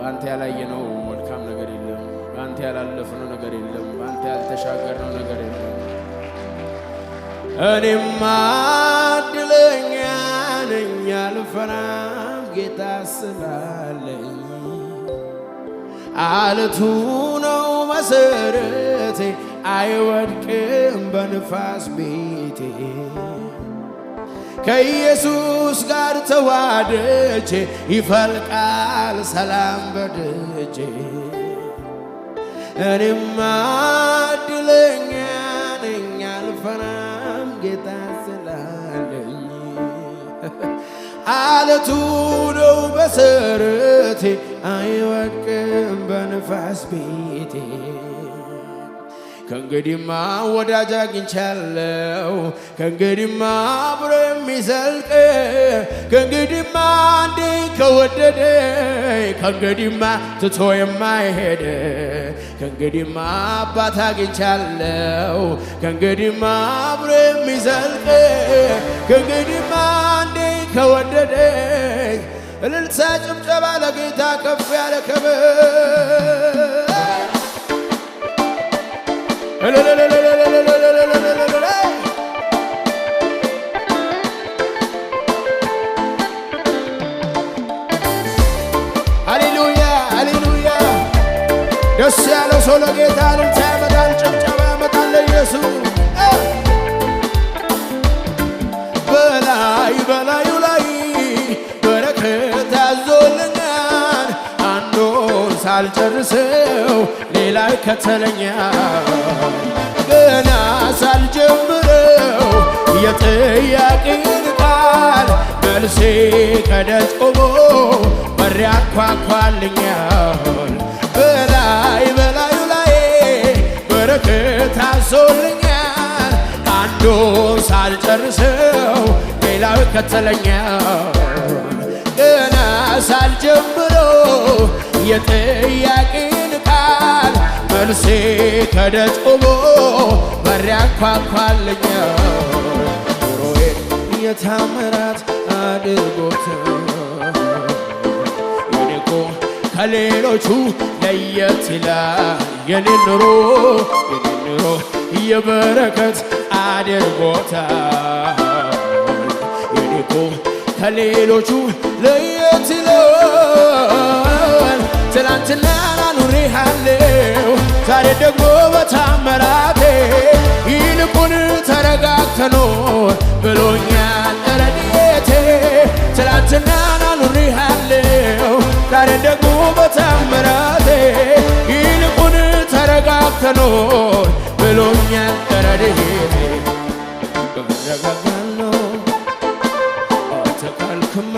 ባንተ ያላየነው መልካም ነገር የለም። ባንተ ያላለፍነው ነገር የለም። ባንተ ያልተሻገርነው ነገር የለም። እኔማ እድለኛ ነኝ አልፈራም ጌታ ስላለኝ። አለቱ ነው መሰረቴ አይወድቅም በንፋስ ቤቴ። ከኢየሱስ ጋር ተዋደቼ ይፈልቃል ሰላም በደጄ። እኔማ እድለኛ ነኝ አልፈራም ጌታ ስላለኝ። አለቱ ነው መሰረቴ አይወድቅም በንፋስ ቤቴ። ከእንግዲህማ ወዳጅ አግኝቻለሁ ከእንግዲህማ አብሮ የሚዘልቅ ከእንግዲህማ አንዴ ከወደደኝ ከእንግዲህማ ትቶ የማይሄድ ከእንግዲህማ አባት አግኝቻለሁ ከእንግዲህማ አብሮ የሚዘልቅ ከእንግዲህማ አንዴ ከወደደኝ። እልልታ ጭብጨባ ለጌታ ከፍ ያለ ክብር። ሃሌሉያ ሃሌሉያ። ደስ ያለው ሰው ለጌታ እልልታ ያመጣል፣ ጭብጨባ ያመጣል ለኢየሱስ። በላይ በላዩ ላይ በረከት አዞልኛል አንዱን ሳልጨርሰው ሌላ ይከተለኛል። ገና ሳልጀምረው የጥያቄን ቃል መልሴ ከደጅ ቆሞ በር ያንኳኳልኛል። በላይ በላዩ ላይ በረከት አዞልኛል አንዱን ሳልጨርሰው ሌላው ይከተለኛል። ገና ሳልጀምረው የጥያቄን ቃል መልሴ ከደጅ ቆሞ በር ያንኳኳልኛል። ኑሮዬን የተአምራት አድርጎት የኔ እኮ ከሌሎቹ ለየት ይላል። የኔ ኑሮ የበረከት አድርጎታል። የኔ እኮ ከሌሎቹ ለየት ይላል። ትናንትና ኑሬሃለው ዛሬ ደግሞ በታምራቴ ይልቁን ተረጋግተኖ ብሎኛል ረድኤቴ። ትናንትና ኑሬሃለው ዛሬ ደግሞ በታምራቴ ይልቁን ተረጋግተኖ ብሎኛል ረድኤቴ። እረጋጋለሁ አንተ ካልክማ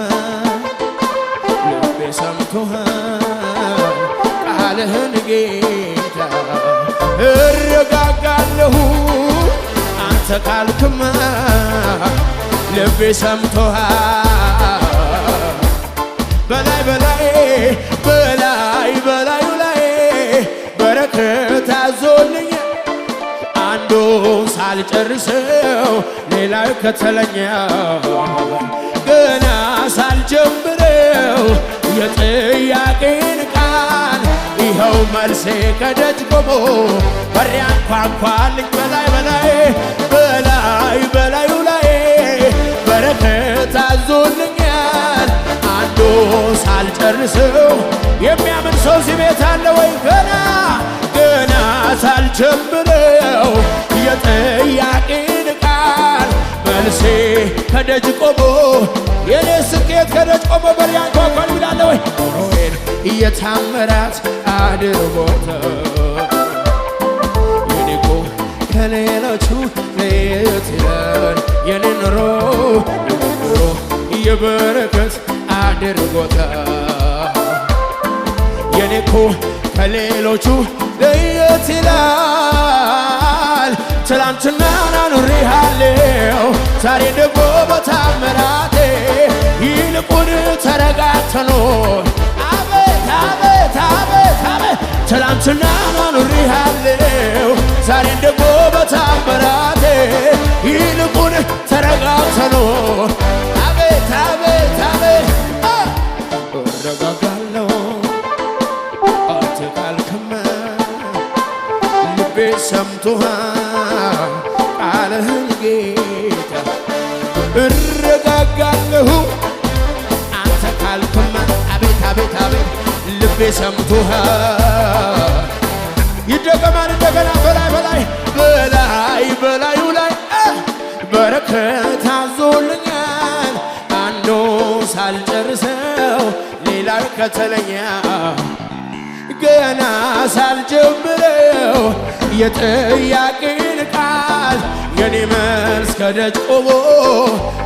ልቤ ሰምቶሃል ቃልህን ጌታ። እረጋጋለሁ አንተ ካልክማ ልቤ ሰምቶሃል። በላይ በላይ በላይ በላዩ ላይ በረከት አዞልኛል አንዱን ሳልጨርሰው ሌላው ይከተለኛል። ገና ሳልጀምረው የጥያቄን ቃል ይኸው መልሴ ከደጅ ቆሞ በር ያንኳኳልኝ። በላይ በላይ በላይ በላዩ ላይ በረከት አዞልኛል አንዱን ሳልጨርሰው። የሚያምን ሰው እዚህ ቤት አለ ወይ? ገና ሳልጀምረው የጥያቄን ቃል መልሴ ከደጅ ቆሞ የኔ ስኬት ከደጅ ቆሞ በር ያንኳኳል ይላል ወይ? ኑሮዬን የተአምራት አድርጎታል። የኔ እኮ ከሌሎቹ ለየት ይላል። የኔ ኑሮ የበረከት አድርጎታል። የኔ እኮ ከሌሎቹ ለየት ይላል። ትላንትና ኑሬሃለው ዛሬ ደግሞ በታምራቴ ይልቁን ተረጋግተኖ አቤት አቤት አቤት አቤት። ትላንትና ኑሬሃለው ዛሬ ደግሞ በታምራቴ ይልቁን ተረጋግተኖ አቤት አቤት አቤት። እረጋጋለሁ ሰምቶሃል ቃልህን ጌታ እረጋጋለሁ አንተ ካልክማ አቤት አቤት አቤት ልቤ ሰምቶሃል ይደገማል እንደገና በላይ በላይ በላይ በላዩ ላይ በረከት አዞልኛል አንዱ ሳልጨርሰው ሌላ ከተለኛ ገና ሳልጀምረው የጥያቄን ቃል የኔ መልስ ከደጅ ቆሞ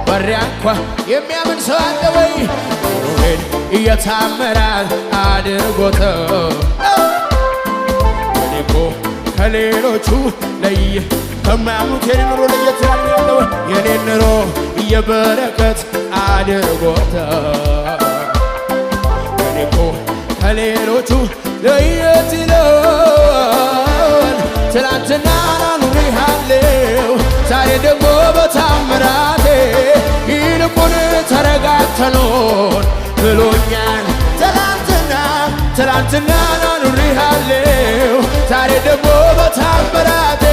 በሪያንኳ የሚያምን ሰው አለ ወይ? ኑሮዬን እየታመራት አድርጎተው እኔ እኮ ከሌሎቹ ለየ ከማያምኑት የኔ ኑሮ ለየት ያለው የኔ ኑሮ የበረከት አድርጎተው እኔ እኮ ከሌሎቹ ለየት ይላል ትላንትና ኑሬሃለው ዛሬ ደግሞ በታምራቴ ይልቁን ተረጋግተኖን ብሎኛል ትላንትና ኑሬሃለው ዛሬ ደግሞ በታምራቴ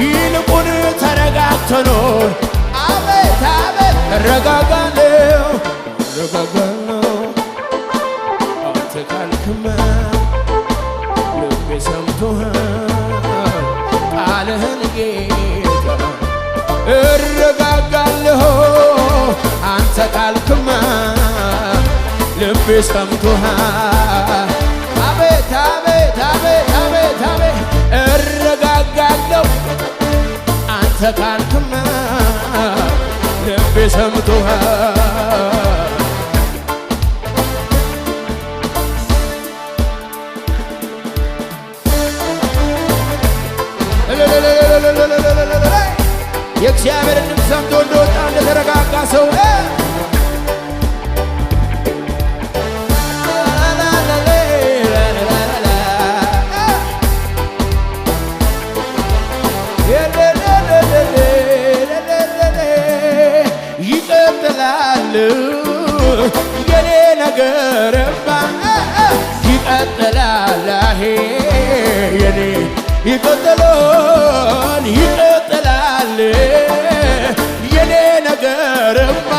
ይልቁን ተረጋግተኖን አቤት አቤት እረጋጋለሁ አንተ ካልክማ ልቤ ሰምቶሃል ቃልህን ጌታ እረጋጋለሁ አንተ ካልክማ ልቤ ሰምቶሃል አቤት አቤት አቤት አቤት አቤት እረጋጋለሁ አንተ ካልክማ ልቤ ሰምቶሃል የእግዚአብሔር ድምፅ ሰምቶ እንደወጣ እንደተረጋጋ ሰው ይቀጥላል የኔ ነገርማ ይቀጥላል የኔ ይቀጥላል የኔ ነገርማ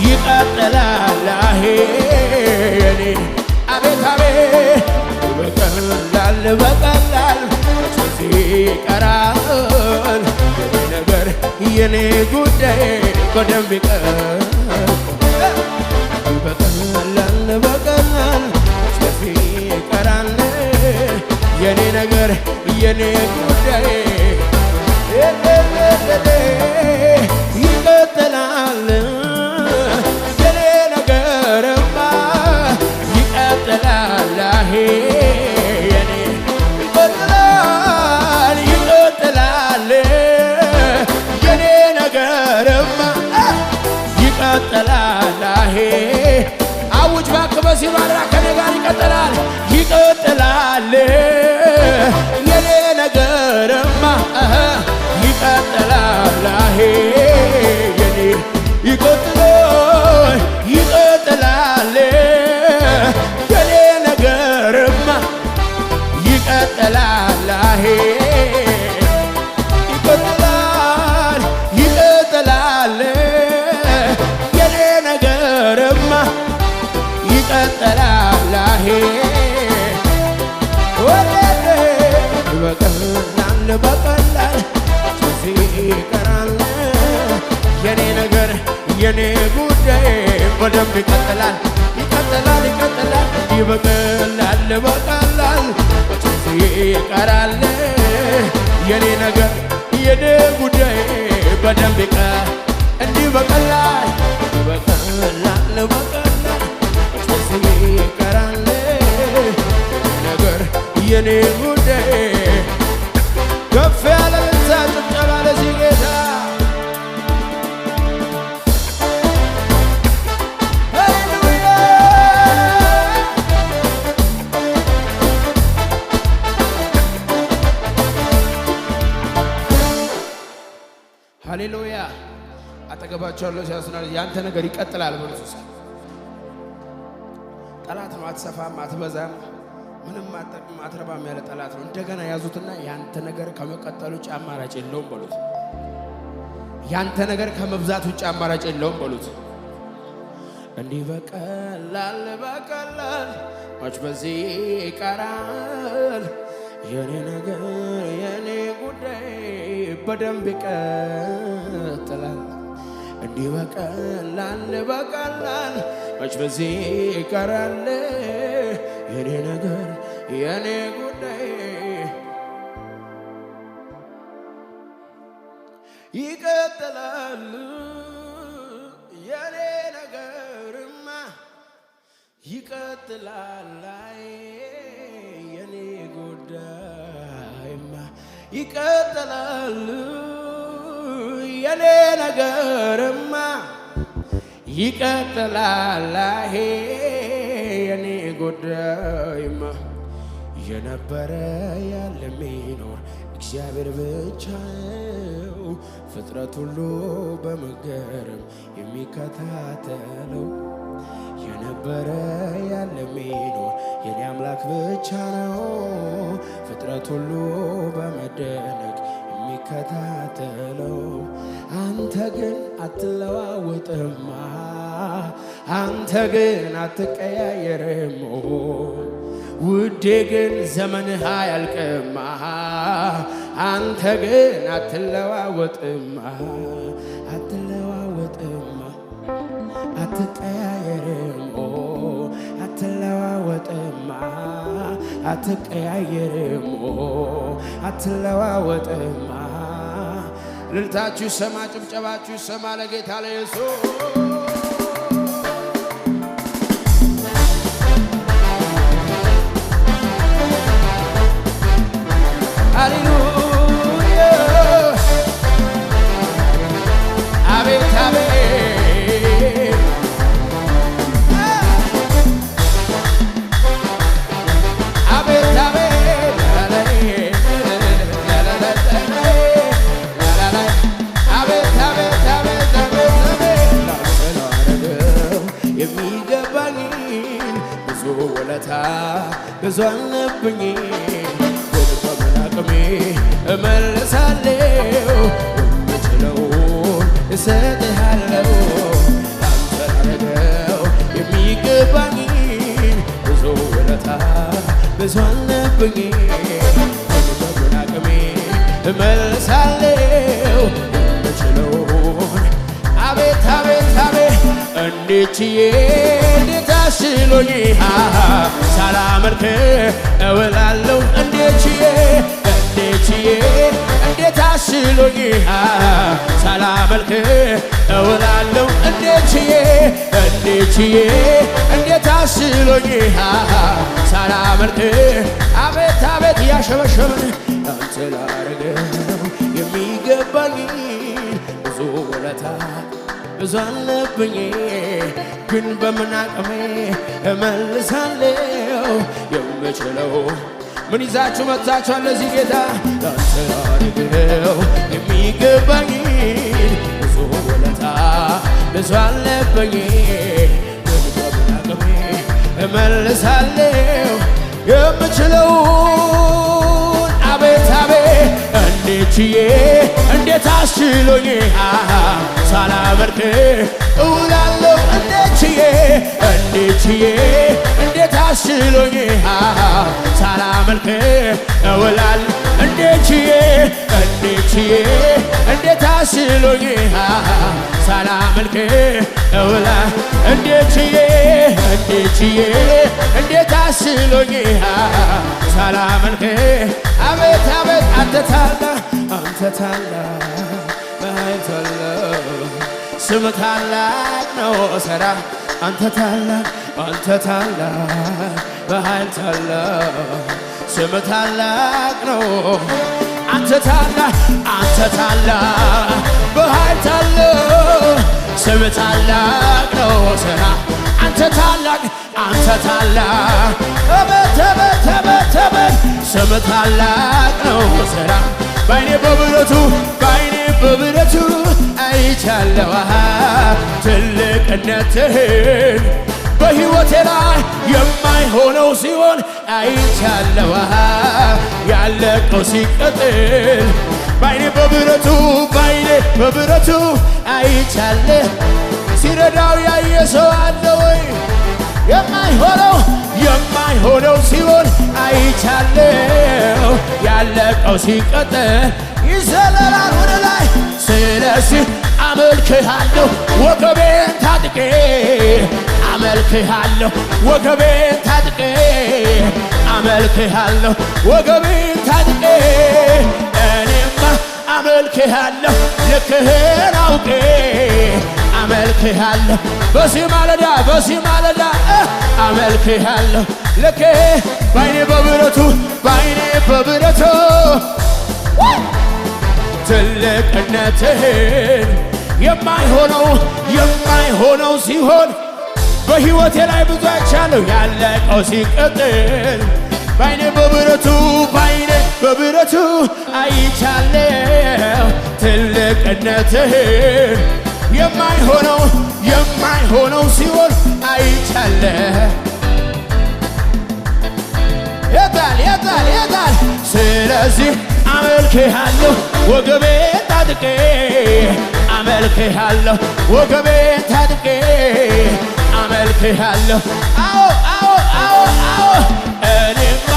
ይቀጥላል የኔ አቤት አቤት በቀላል ይቀራል የኔ ነገር የኔ ጉዳይ በደንብ በቀላል ይቀራል የኔ ነገር የኔ ጉዳይ ይቀጥላል የኔ ነገርማ ይቀጥላል የኔ ይቀጥላል የኔ ነገርማ ይቀጥላል አውጅ ባክ በሲሉ አድራ ከኔ ጋር ይቀጥላል የኔ ነገርማ ይቀጥላል የኔ ይቀጥላል የኔ ነገርማ ይቀጥላል የኔ ነገርማ ይቀጥላል በቀላል ይቀራል የኔ ነገር የኔ ጉዳይ በደንብ ይቀጥላል በቀላል ይቀራል የኔ ነገር የኔ ጉዳይ በደንብ እንዲህ በቀላል ይቀራል ነገር የኔ ጉዳይ ከፍ ያለ ጭብጨባ ለዚህ ጌታ ሃሌሉያ ሃሌሉያ አጠገባቸው ያለው ሲያስናል ያንተ ነገር ይቀጥላል በሉት እስኪ ጠላት ነው አትሰፋም አትበዛም ምንም አትረባም ያለ ጠላት ነው። እንደገና ያዙትና ያንተ ነገር ከመቀጠል ውጭ አማራጭ የለውም በሉት። ያንተ ነገር ከመብዛት ውጭ አማራጭ የለውም በሉት። እንዲህ በቀላል መች በዚህ ይቀራል የኔ ነገር የኔ ጉዳይ በደንብ ይቀጥላል። እንዲህ በቀላል መች በዚህ ይቀራል የኔ ነገር የኔ ጉዳይ ይቀጥላል። የኔ ነገርማ ይቀጥላል። የኔ ጉዳይማ ይቀጥላል። የኔ ነገርማ ይቀጥላል። የኔ ጉዳይማ የነበረ ያለ የሚኖር እግዚአብሔር ብቻ ነው። ፍጥረት ሁሉ በመገረም የሚከታተለው የነበረ ያለ የሚኖር የኔ አምላክ ብቻ ነው። ፍጥረት ሁሉ በመደነቅ የሚከታተለው አንተ ግን አትለዋወጥማ፣ አንተ ግን አትቀያየርም ውዴ ግን ዘመንህ አያልቅማ፣ አንተ ግን አትለዋወጥማ፣ አትለዋወጥማ፣ አትቀያየርም አትለዋወጥማ፣ አትቀያየርም አትለዋወጥማ። እልልታችሁ ይሰማ፣ ጭብጨባችሁ ይሰማ ለጌታ ለኢየሱስ። ሃሌሉያ አቤት አቤት አቤት አቤት አቤት አቤት የሚገባኝን ብዙ ውለታ ብዙ አለብኝ አቅሜ እመልሳለሁ የምችለውን እሰጥሃለሁ። አንተ ላደረገው የሚገባኝን ብዙ ውለታ ብዙ አለብኝ በምን አቅሜ እመልሳለሁ የምችለውን። አቤት አቤት አቤት እንዴት ችዬ እንዴት አስችሎኝ ሳላመልክ እውላለሁ እንዴት ችዬ እንዴት አስችሎኝ ሳላመልክ እውላለሁ እንዴት ችዬ እንዴት አስችሎኝ ሳላመልክ። አቤት አቤት እያሸበሸብን አንተ ላደረገው የሚገባኝን ብዙ ውለታ ብዙ አለብኝ ግን በምን አቅሜ እመልሳለሁ የምችለው። ምን ይዛችሁ መጥታችኋል ለዚህ ጌታ? ላንተ ላደርገው የሚገባኝን ብዙ ውለታ ብዙ አለብኝ ግን በምን አቅሜ እመልሳለሁ የምችለውን። አቤት አቤት እንዴት ችዬ እንዴት አስችሎኝ ሳላመልክ እውላለሁ እንዴት ችዬ እንዴት አስችሎኝ ሳላመልክ እውላለሁ እንዴት ችዬ እንዴት አስችሎኝ ሳላመልክ እውላለሁ እንዴት ችዬ እንዴት አስችሎኝ ሳላመልክ። አቤት አቤት አንተ ታላቅ በኃይል ታላቅ ስም ታላቅ ነው ሥራ አንተ ታላቅ በኃይል ታላቅ ስም ታላቅ ነው አንተ ታላቅ በኃይል ታላቅ ስም ታላቅ ነው ሥራ አንተ ታላቅ አቤት ስም ታላቅ ነው ሥራ በዓይኔ በብረቱ አይቻለሁ ትልቅነትህን በሕይወቴ ላይ የማይሆነው ሲሆን አይቻለሁ ያለቀው ሲቀጥል ባይኔ በብረቱ አይቻለ ሲረዳው ያየ ሰው አለ ወይ? የማይሆነው ሲሆን አይቻለው ያለቀው ሲቀጥል ይዘለላል ወደ ላይ። ስለዚህ አመልክሃለሁ ወገቤን ታጥቄ አመልክሃለሁ ወገቤን ታጥቄ አመልክሃለሁ ወገቤን ታጥቄ እኔማ አመልክሃለሁ ልክህን አውቄ አመልክሃለሁ በዚህ ማለዳ አመልክሃለሁ ልክ ባይኔ በብረቱ ትልቅነትህን የማይሆነው ሲሆን በሕይወቴ ላይ ብዙ አይቻለሁ ያለቀው ሲቀጥል ባይኔ በብረቱ አይቻለሁ ትልቅነትህን የማይሆነው ሲሆን አይቻለሁ የታል ስለዚህ አመልክሃለሁ ወገቤን ታጥቄ አመልክሃለሁ ወገቤን ታጥቄ አመልክሃለሁ አዎ እኔማ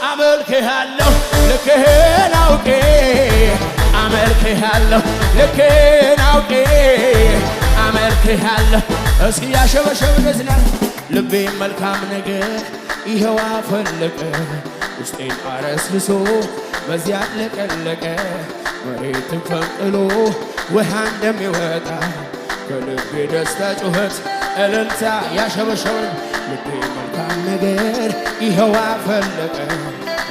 አመልክሃለሁ ልክህን አውቄ አመልክሃለሁ ልክህን አውቄ አመልክሃለሁ። እስኪ ያሸበሸብ ደስና ልቤ መልካም ነገር ይኸው አፈለቀ ውስጤን አረስርሶ በዚያ ለቀለቀ መሬትን ፈንቅሎ ውሃ እንደሚወጣ ከልቤ ደስታ ጩኸት እልልታ ያሸበሸውን ልቤ መልካም ነገር ይኸው አፈለቀ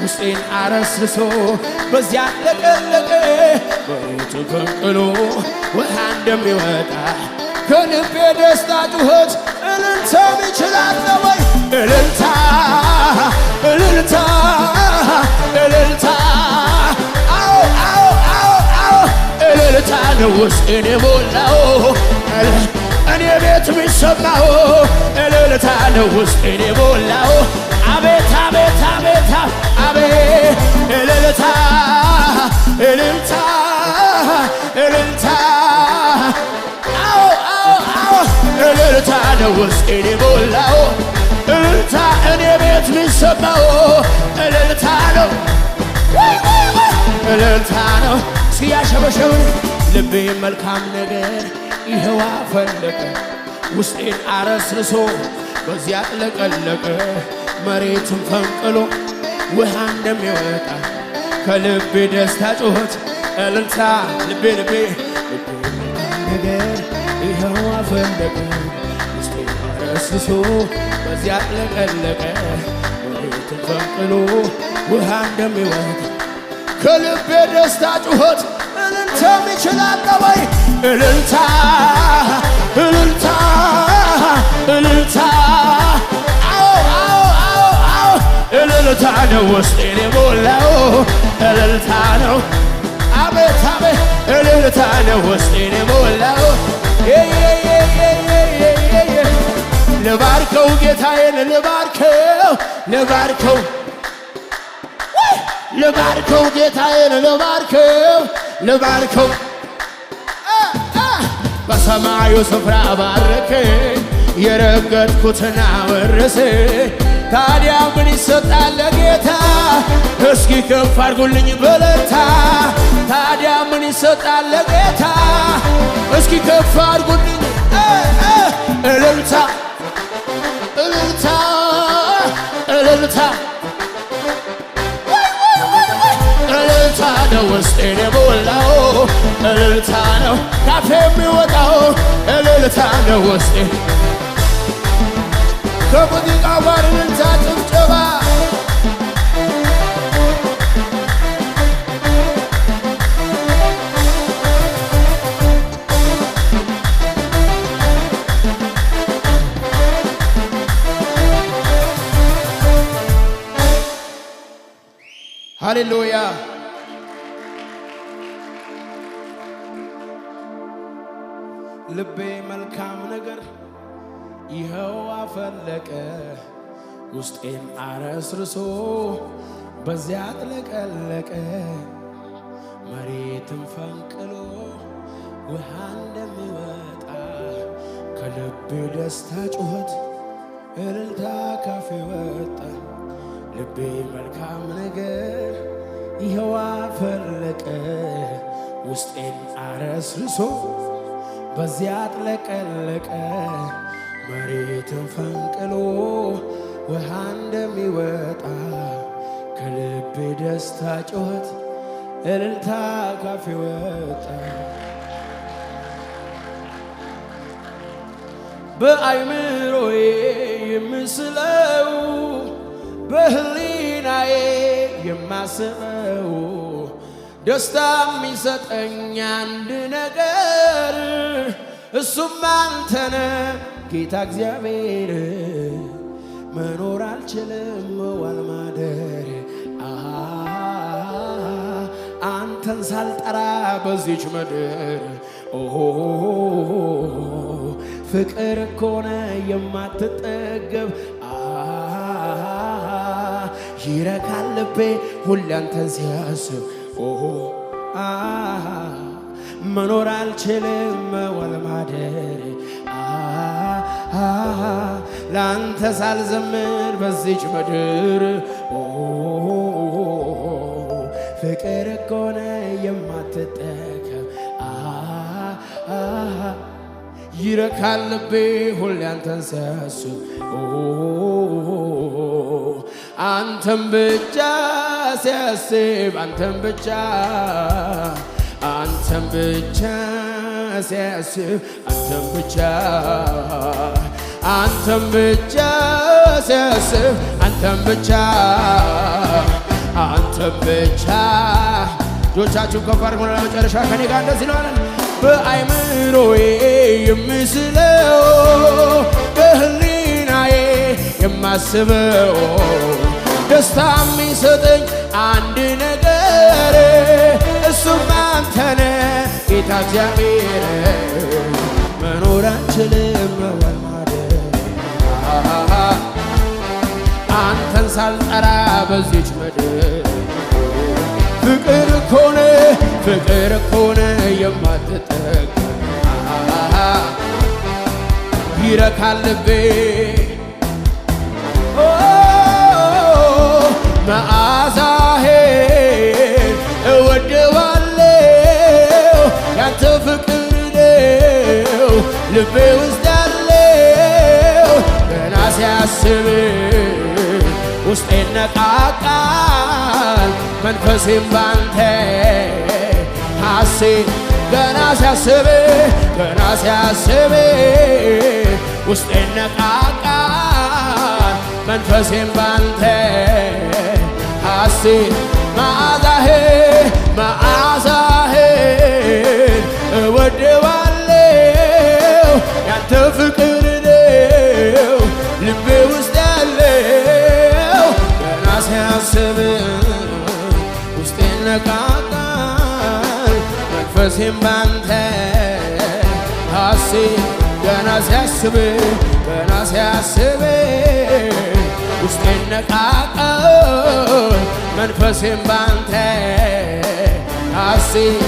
ውስጤን አረስርሶ በዚያ ለቀለቀ መሬትን ፈንቅሎ ውሃ እንደሚወጣ ከልቤ ደስታ ጩኸት እልልታም ይችላል ወይ? እልልታ እልልታ ነው ውስጤን የሞላው እኔ ቤት የሚሰማው እልልታ ነው ውስጤን የሞላው አቤት እልልታ እልልታ ነው ውስጤን የሞላው እልልታ እኔ ቤት የሚሰማው እልልታ ነው ሲያሸበሸብን ልቤ መልካም ነገር ይኸው አፈለቀ ውስጤን አረስርሶ በዚያ ለቀለቀ መሬትን ፈንቅሎ ውሃ እንደሚወጣ ከልቤ ደስታ ጩኸት እልልታ ልቤ መልካም ነገር ይኸው አፈለቀ ውስጤን አረስርሶ በዚያ ለቀለቀ መሬትን ፈንቅሎ ውሃ እንደሚወጣ ከልቤ ደስታ ጩኸት እልልታም ይችላል ወይ? እልልታ እልልታ ነው ውስጤን የሞላው እልልታ ነው አቤት እልልታ ነው ውስጤን የሞላው ልባርከው ጌታዬን ልባርከው ጌታዬን ልባርከው በሰማዩ ስፍራ ባረከኝ የረገጥኩትን አወረሰኝ። ታዲያ ምን ይሰጣል ለጌታ? እስኪ ከፍ አድርጉልኝ በለታ። ታዲያ ምን ይሰጣል ለጌታ? እስኪ ከፍ አድርጉልኝ እልልታ እልልታ እልልታ ነው ውስጤን የሞላው እልልታ ነው ካፌ የሚወጣው እልልታ ነው ውስጤ ከሙዚቃው ጋር እልልታ ጭብጨባ ሃሌሉያ ልቤ መልካም ነገር ይኸው አፈለቀ ውስጤን አረስርሶ በዚያ አጥለቀለቀ መሬትን ፈንቅሎ ውሃ እንደሚወጣ ከልቤ ደስታ ጩኸት እልልታ ካፌ ወጣ ልቤ መልካም ነገር ይኸው አፈለቀ ውስጤን አረስርሶ በዚያ አጥለቀለቀ መሬትን ፈንቅሎ ውሃ እንደሚወጣ ከልቤ ደስታ ጩኸት እልልታ ካፌ ወጣ በአይምሮዬ የምስለው በህሊናዬ የማስበው ደስታ የሚሰጠኝ አንድ ነገር እሱም አንተነ ጌታ እግዚአብሔር መኖር አልችልም መዋል ማደር አንተን ሳልጠራ በዚች ምድር ፍቅር ኮነ የማትጠገብ ይረካል ልቤ ሁሌ አንተን ሲያስብ መኖር አልችልም መዋል ማደር ለአንተ ሳልዘምር በዚች ምድር ፍቅር ኮነ የማትጠገብ ይረካል ልቤ ሁሌ አንተን ሲያስብ አንተን ብቻ ሲያስብ አንተን ብቻ ሲያስብ አንተን ብቻ አንተን ብቻ ሲያስብ አንተን ብቻ አንተን ብቻ እጆቻችሁ ከፍ አድርጉ ለመጨረሻ ከኔ ጋር እንደዚህ ነው አለን በአይምሮዬ የምስለው በህሊናዬ የማስበው ደስታ የሚሰጠኝ አንድ ነገር እሱም አንተነ ጌታ እግዚአብሔር መኖር አልችልም መዋል ማደር አንተን ሳልጠራ በዚች ምድር ፍቅር ኮነ የማትጠገብ ይረካል ልቤ መዓዛህን እወደዋለሁ ያንተ ፍቅር ነው ልቤ ውስጥ ያለው ገና ሲያስብ ውስጤ ነቃቃል መንፈሴም ባንተ ሐሴት ገና ሲያስብ ውስጤ ነቃቃል መንፈሴም ባንተ ሐሴት መዓዛህን እወደዋለሁ ያንተ ፍቅር ነው ልቤ ውስጥ ያለው ገና ሲያስብ ውስጤ ነቃቃል መንፈሴም ባንተ ሐሴት ገና ሲያስብ ውስጤ ነቃቃል መንፈሴም ባንተ ሐሴት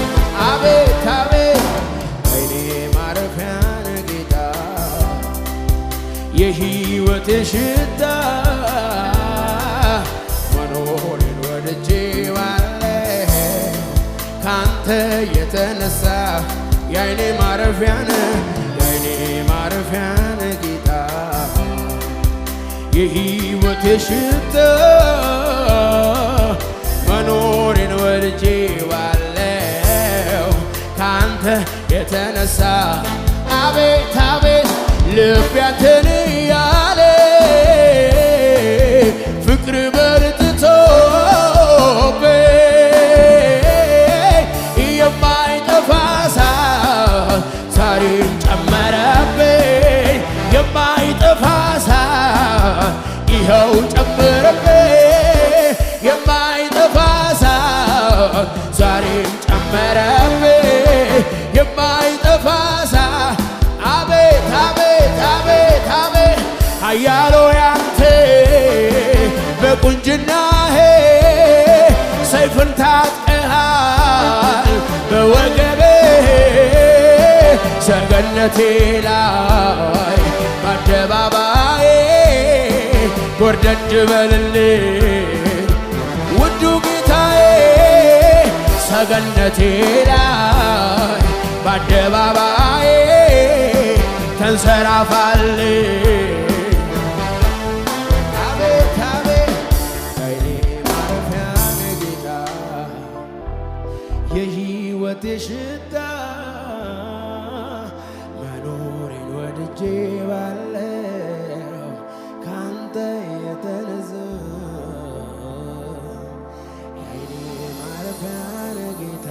አቤት አቤት አይኔ ማረፊያ ነህ ጌታ የሕይወቴ ሽታ መኖሬን ወድጄዋለሁ ካንተ የተነሳ የአይኔ ማረፊያ ነህ ጌታ የሕይወቴ ሽታ መኖሬን ወድጄዋለሁ ካንተ የተነሳ አቤት አቤት ልቤ አንተን እያለ ፍቅር በርትቶብኝ የማይጠፋ እሳት ዛሬም ጨመረብኝ የማይጠፋ እሳት ይኸው ጨመረብኝ የማይጠፋ እሳት ዛሬም ጨመረብኝ የማይጠፋ እሳት አቤት አቤት አቤት አቤት ኃያሉ ያንተ በቁንጅናህ ሰይፍን ታጥቀሃል በወገብህ ሰገነቴ ላይ በአደባባዬ ጎርደድ በልልኝ ውዱ ጌታዬ ሰገነቴ ላይ በአደባባዬ ተንሰራፋልኝ አቤት አቤት ኃይሌ ማረፊያ ጌታ የሕይወቴ ሽታ መኖሬን ወድጄ ባለው ካንተ የተነሳ የኃይሌ ማረፊያ ጌታ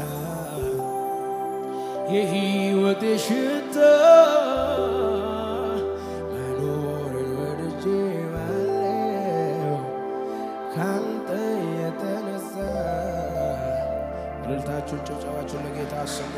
የሕይወቴ ሽታ መኖሬን ወድጄ ባለው ካንተ የተነሳ እልልታችሁን ጭብጨባችሁን ለጌታ አሰሙ።